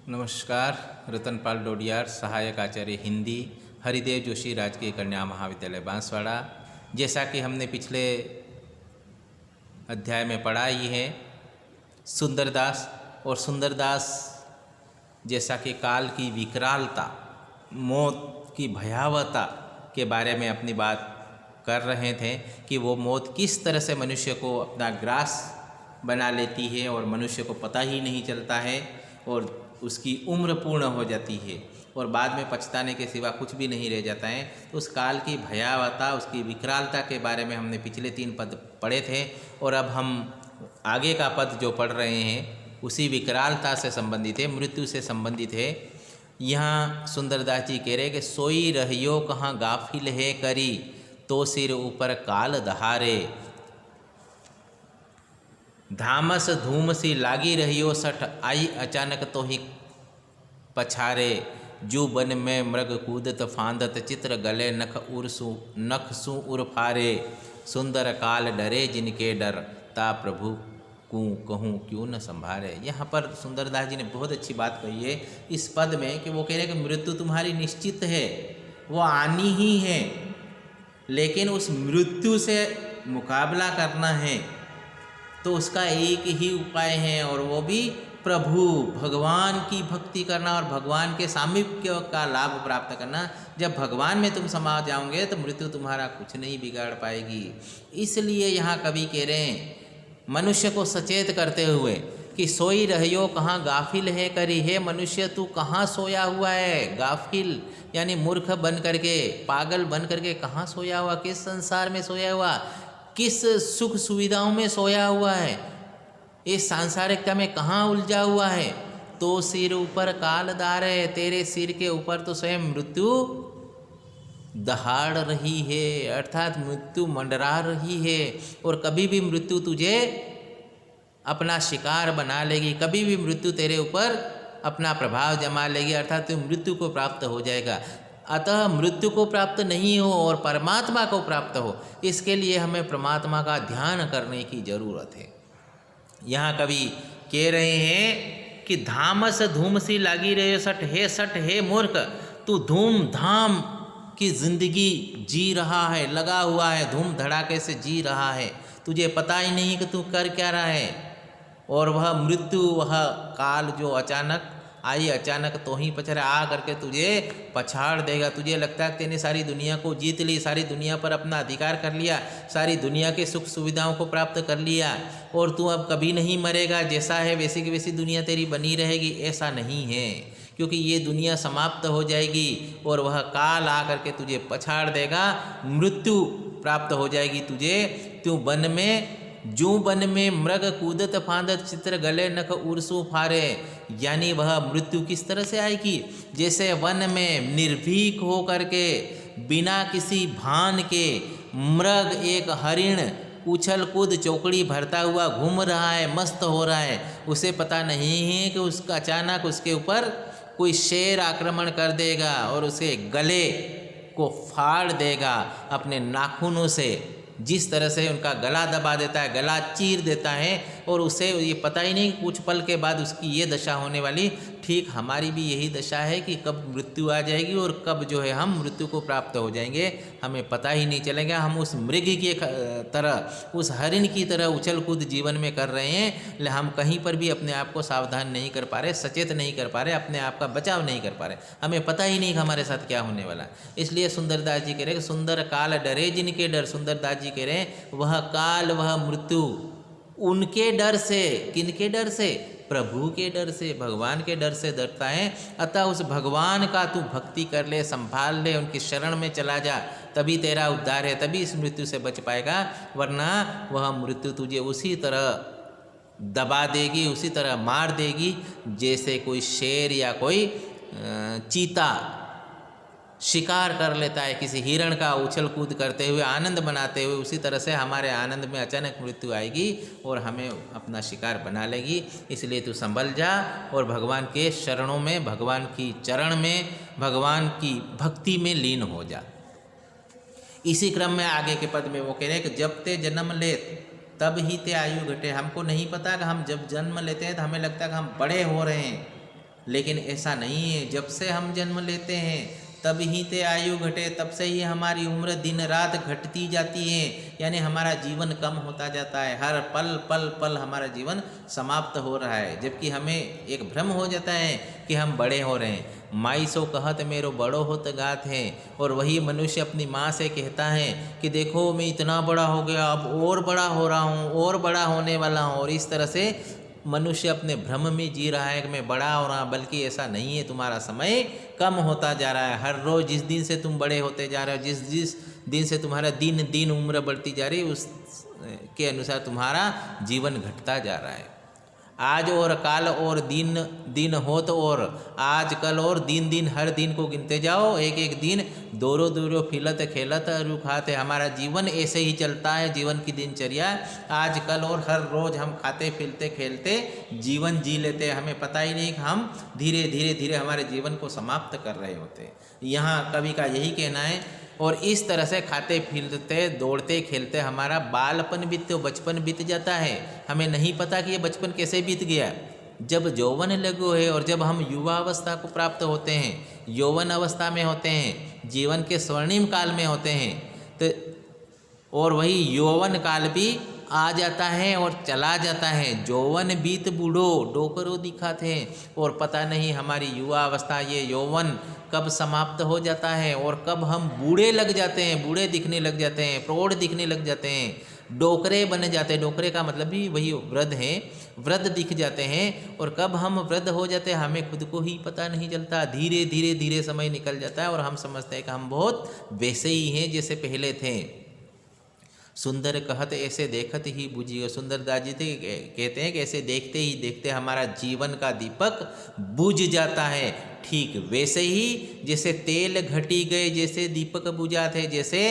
नमस्कार। रतनपाल डोडियार, सहायक आचार्य हिंदी, हरिदेव जोशी राजकीय कन्या महाविद्यालय बांसवाड़ा। जैसा कि हमने पिछले अध्याय में पढ़ा ही है, सुंदरदास और सुंदरदास जैसा कि काल की विकरालता, मौत की भयावहता के बारे में अपनी बात कर रहे थे कि वो मौत किस तरह से मनुष्य को अपना ग्रास बना लेती है और मनुष्य को पता ही नहीं चलता है और उसकी उम्र पूर्ण हो जाती है और बाद में पछताने के सिवा कुछ भी नहीं रह जाता है। तो उस काल की भयावहता, उसकी विकरालता के बारे में हमने पिछले 3 पद पढ़े थे और अब हम आगे का पद जो पढ़ रहे हैं उसी विकरालता से संबंधित है, मृत्यु से संबंधित है। यहाँ सुंदरदास जी कह रहे कि सोई रहियो कहाँ गाफिल है करी, तो सिर ऊपर काल दहारे। धामस धूम सी लागी रहियो सठ, आई अचानक तो ही पछारे। जू बन में मृग कूदत फांदत, चित्र गले नख सु उर फारे। सुंदर काल डरे जिनके डर, ता प्रभु को कहूँ क्यों न संभारे। यहाँ पर सुंदरदास जी ने बहुत अच्छी बात कही है इस पद में कि वो कह रहे हैं कि मृत्यु तुम्हारी निश्चित है, वो आनी ही है, लेकिन उस मृत्यु से मुकाबला करना है तो उसका एक ही उपाय है और वो भी प्रभु भगवान की भक्ति करना और भगवान के सामीप्य का लाभ प्राप्त करना। जब भगवान में तुम समा जाओगे तो मृत्यु तुम्हारा कुछ नहीं बिगाड़ पाएगी। इसलिए यहाँ कवि कह रहे हैं मनुष्य को सचेत करते हुए कि सोई रहियो कहाँ गाफिल है करी। है मनुष्य, तू कहाँ सोया हुआ है? गाफिल यानी मूर्ख बन करके, पागल बन करके कहाँ सोया हुआ? किस संसार में सोया हुआ? किस सुख सुविधाओं में सोया हुआ है? इस सांसारिकता में कहाँ उलझा हुआ है? तो सिर ऊपर काल दारे, तेरे सिर के ऊपर तो स्वयं मृत्यु दहाड़ रही है, अर्थात मृत्यु मंडरा रही है और कभी भी मृत्यु तुझे अपना शिकार बना लेगी, कभी भी मृत्यु तेरे ऊपर अपना प्रभाव जमा लेगी, अर्थात तू मृत्यु को प्राप्त हो जाएगा। अतः मृत्यु को प्राप्त नहीं हो और परमात्मा को प्राप्त हो, इसके लिए हमें परमात्मा का ध्यान करने की जरूरत है। यहाँ कवि कह रहे हैं कि धामस धूम सी लागी रहे सठ हे मूर्ख, तू धूम धाम की जिंदगी जी रहा है, लगा हुआ है, धूम धड़ाके से जी रहा है, तुझे पता ही नहीं कि तू कर क्या रहा है। और वह मृत्यु, वह काल जो अचानक आई, अचानक तो ही पछाड़ आ करके तुझे पछाड़ देगा। तुझे लगता है कि तेने सारी दुनिया को जीत ली, सारी दुनिया पर अपना अधिकार कर लिया, सारी दुनिया के सुख सुविधाओं को प्राप्त कर लिया और तू अब कभी नहीं मरेगा, जैसा है वैसी की वैसी दुनिया तेरी बनी रहेगी। ऐसा नहीं है, क्योंकि ये दुनिया समाप्त हो जाएगी और वह काल आ करके तुझे पछाड़ देगा, मृत्यु प्राप्त हो जाएगी तुझे। तू वन में जू बन में मृग कूदत फांदत, चित्र गले नख उर्सू फारे। यानी वह मृत्यु किस तरह से आएगी? जैसे वन में निर्भीक हो करके बिना किसी भान के मृग, एक हरिण उछल कूद चौकड़ी भरता हुआ घूम रहा है, मस्त हो रहा है, उसे पता नहीं है कि उसका अचानक उसके ऊपर कोई शेर आक्रमण कर देगा और उसे गले को फाड़ देगा अपने नाखूनों से। जिस तरह से उनका गला दबा देता है, गला चीर देता है और उसे ये पता ही नहीं कुछ पल के बाद उसकी ये दशा होने वाली। ठीक हमारी भी यही दशा है कि कब मृत्यु आ जाएगी और कब जो है हम मृत्यु को प्राप्त हो जाएंगे, हमें पता ही नहीं चलेगा। हम उस मृग की तरह, उस हरिण की तरह उछल कूद जीवन में कर रहे हैं, हम कहीं पर भी अपने आप को सावधान नहीं कर पा रहे, सचेत नहीं कर पा रहे, अपने आप का बचाव नहीं कर पा रहे, हमें पता ही नहीं कि हमारे साथ क्या होने वाला। इसलिए सुंदरदास जी कह रहे हैं कि सुंदर काल डरे जिनके डर। सुंदरदास जी कह रहे हैं वह काल, वह मृत्यु उनके डर से, किनके डर से? प्रभु के डर से, भगवान के डर से डरता है। अतः उस भगवान का तू भक्ति कर ले, संभाल ले, उनकी शरण में चला जा, तभी तेरा उद्धार है, तभी इस मृत्यु से बच पाएगा। वरना वह मृत्यु तुझे उसी तरह दबा देगी, उसी तरह मार देगी जैसे कोई शेर या कोई चीता शिकार कर लेता है किसी हिरण का, उछल कूद करते हुए, आनंद मनाते हुए, उसी तरह से हमारे आनंद में अचानक मृत्यु आएगी और हमें अपना शिकार बना लेगी। इसलिए तू संभल जा और भगवान के शरणों में, भगवान की चरण में, भगवान की भक्ति में लीन हो जा। इसी क्रम में आगे के पद में वो कह रहे हैं कि जब ते जन्म ले तब ही ते आयु घटे। हमको नहीं पता कि हम जब जन्म लेते हैं तो हमें लगता है कि हम बड़े हो रहे हैं, लेकिन ऐसा नहीं है। जब से हम जन्म लेते हैं तब ही ते आयु घटे, तब से ही हमारी उम्र दिन रात घटती जाती है, यानी हमारा जीवन कम होता जाता है। हर पल पल पल हमारा जीवन समाप्त हो रहा है, जबकि हमें एक भ्रम हो जाता है कि हम बड़े हो रहे हैं। माई सो कहत मेरो बड़ो होत गात है, और वही मनुष्य अपनी माँ से कहता है कि देखो मैं इतना बड़ा हो गया, अब और बड़ा हो रहा हूँ, और बड़ा होने वाला हूँ। और इस तरह से मनुष्य अपने भ्रम में जी रहा है कि मैं बड़ा हो रहा, बल्कि ऐसा नहीं है। तुम्हारा समय कम होता जा रहा है। हर रोज़ जिस दिन से तुम बड़े होते जा रहे हो, जिस जिस दिन से तुम्हारा दिन दिन उम्र बढ़ती जा रही है, उस के अनुसार तुम्हारा जीवन घटता जा रहा है। आज और काल और दिन दिन होत, और आज कल और दिन दिन, हर दिन को गिनते जाओ, एक एक दिन दोरो दोरो फिलत खेलत अरु खाते। हमारा जीवन ऐसे ही चलता है, जीवन की दिनचर्या आज कल और हर रोज़ हम खाते पीते खेलते जीवन जी लेते हैं। हमें पता ही नहीं कि हम धीरे धीरे धीरे हमारे जीवन को समाप्त कर रहे होते हैं। यहाँ कवि का यही कहना है। और इस तरह से खाते पीते दौड़ते खेलते हमारा बालपन बीत, बचपन बीत जाता है। हमें नहीं पता कि ये बचपन कैसे बीत गया। जब यौवन लगो है और जब हम युवा अवस्था को प्राप्त होते हैं, यौवन अवस्था में होते हैं, जीवन के स्वर्णिम काल में होते हैं, तो और वही यौवन काल भी आ जाता है और चला जाता है। यौवन बीत बूढ़ो डोकरो दिखाते हैं, और पता नहीं हमारी युवा अवस्था, ये यौवन कब समाप्त हो जाता है और कब हम बूढ़े लग जाते हैं, बूढ़े दिखने लग जाते हैं, प्रौढ़ दिखने लग जाते हैं, डोकरे बन जाते हैं। डोकरे का मतलब भी वही वृद्ध है, वृद्ध दिख जाते हैं। और कब हम वृद्ध हो जाते हैं हमें खुद को ही पता नहीं चलता। धीरे धीरे धीरे समय निकल जाता है और हम समझते हैं कि हम बहुत वैसे ही हैं जैसे पहले थे। सुंदर कहत ऐसे देखत ही बुझियो। सुंदरदास जी कहते हैं कि ऐसे देखते ही देखते हमारा जीवन का दीपक बुझ जाता है। ठीक वैसे ही जैसे तेल घटी गए, जैसे दीपक बुझाते, जैसे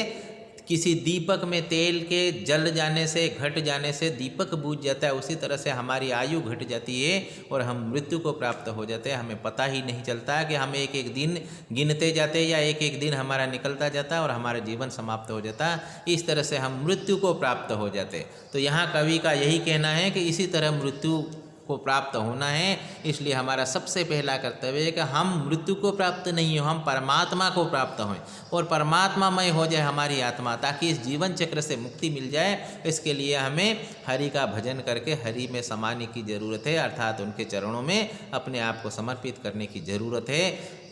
किसी दीपक में तेल के जल जाने से, घट जाने से दीपक बुझ जाता है, उसी तरह से हमारी आयु घट जाती है और हम मृत्यु को प्राप्त हो जाते हैं। हमें पता ही नहीं चलता कि हम एक एक दिन गिनते जाते हैं या एक एक दिन हमारा निकलता जाता है और हमारा जीवन समाप्त हो जाता है। इस तरह से हम मृत्यु को प्राप्त हो जाते। तो यहाँ कवि का यही कहना है कि इसी तरह मृत्यु को प्राप्त होना है। इसलिए हमारा सबसे पहला कर्तव्य है कि हम मृत्यु को प्राप्त नहीं हो, हम परमात्मा को प्राप्त हों और परमात्मामय हो जाए हमारी आत्मा, ताकि इस जीवन चक्र से मुक्ति मिल जाए। इसके लिए हमें हरि का भजन करके हरि में समाने की ज़रूरत है, अर्थात उनके चरणों में अपने आप को समर्पित करने की ज़रूरत है।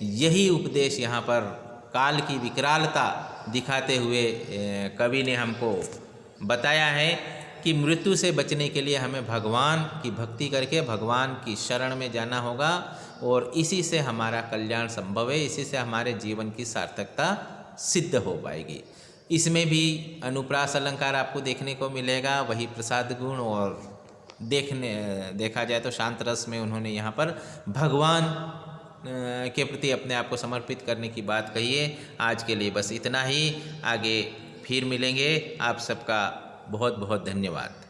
यही उपदेश यहाँ पर काल की विकरालता दिखाते हुए कवि ने हमको बताया है कि मृत्यु से बचने के लिए हमें भगवान की भक्ति करके भगवान की शरण में जाना होगा और इसी से हमारा कल्याण संभव है, इसी से हमारे जीवन की सार्थकता सिद्ध हो पाएगी। इसमें भी अनुप्रास अलंकार आपको देखने को मिलेगा, वही प्रसाद गुण, और देखा जाए तो शांत रस में उन्होंने यहाँ पर भगवान के प्रति अपने आप को समर्पित करने की बात कही है। आज के लिए बस इतना ही, आगे फिर मिलेंगे। आप सबका बहुत बहुत धन्यवाद।